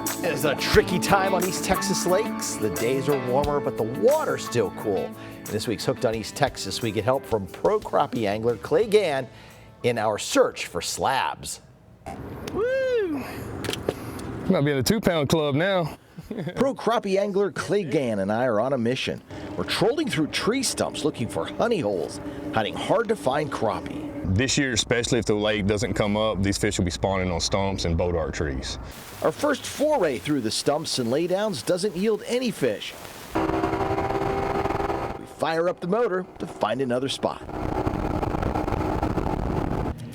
It's a tricky time on East Texas lakes. The days are warmer, but the water's still cool. In this week's Hooked on East Texas, we get help from pro crappie angler Clay Gann in our search for slabs. Woo! Might be in the 2-pound club now. Pro crappie angler Clay Gann and I are on a mission. We're trolling through tree stumps looking for honey holes, hiding hard to find crappie. This year, especially if the lake doesn't come up, these fish will be spawning on stumps and boat arc trees. Our first foray through the stumps and laydowns doesn't yield any fish. We fire up the motor to find another spot.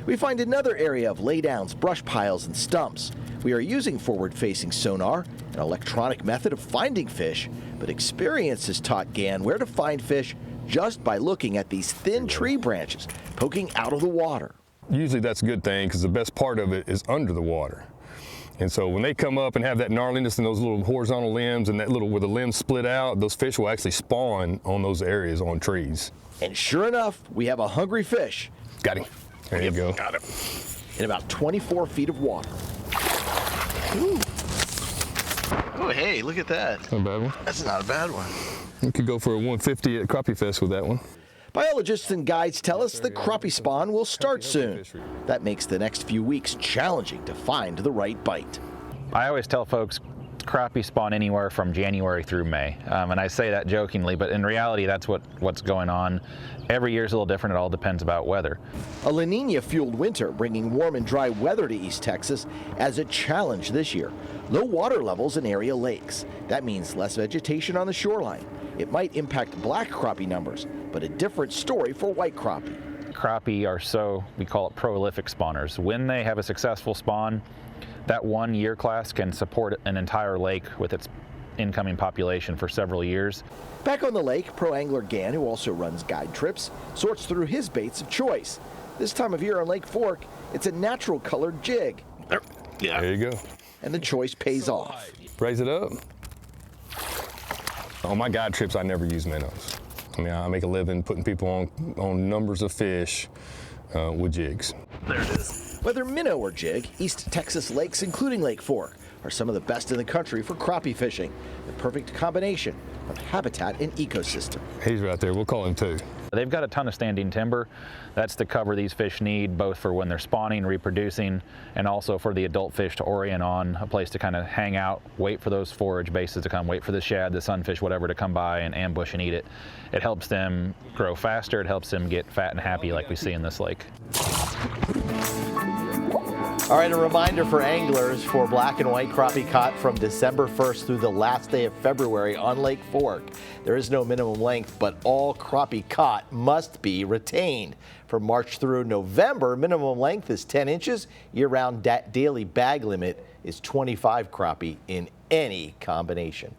We find another area of laydowns, brush piles, and stumps. We are using forward-facing sonar, an electronic method of finding fish, but experience has taught Gann where to find fish just by looking at these thin tree branches poking out of the water. Usually that's a good thing because the best part of it is under the water. And so when they come up and have that gnarliness and those little horizontal limbs and that little where the limbs split out, those fish will actually spawn on those areas on trees. And sure enough, we have a hungry fish. Got him. There you go. Got him. In about 24 feet of water. Ooh. Oh, hey, look at that. Not a bad one. That's not a bad one. You could go for a 150 at Crappie Fest with that one. Biologists and guides tell us the crappie spawn will start soon. That makes the next few weeks challenging to find the right bite. I always tell folks crappie spawn anywhere from January through May. And I say that jokingly, but in reality, that's what's going on. Every year is a little different. It all depends about weather. A La Nina-fueled winter bringing warm and dry weather to East Texas as a challenge this year. Low water levels in area lakes. That means less vegetation on the shoreline. It might impact black crappie numbers, but a different story for white crappie. Crappie are we call it prolific spawners. When they have a successful spawn, that 1 year class can support an entire lake with its incoming population for several years. Back on the lake, pro angler Gann, who also runs guide trips, sorts through his baits of choice. This time of year on Lake Fork, it's a natural colored jig. Yeah. There you go. And the choice pays off. Raise it up. On my guide trips, I never use minnows. I mean, I make a living putting people on numbers of fish with jigs. There it is. Whether minnow or jig, East Texas lakes, including Lake Fork, are some of the best in the country for crappie fishing. The perfect combination of habitat and ecosystem. He's right there. We'll call him too. They've got a ton of standing timber. That's the cover these fish need, both for when they're spawning, reproducing, and also for the adult fish to orient on, a place to kind of hang out, wait for those forage bases to come, wait for the shad, the sunfish, whatever to come by and ambush and eat it. It helps them grow faster. It helps them get fat and happy like we see in this lake. All right, a reminder for anglers for black and white crappie caught from December 1st through the last day of February on Lake Fork. There is no minimum length, but all crappie caught must be retained. From March through November, minimum length is 10 inches. Year-round daily bag limit is 25 crappie in any combination.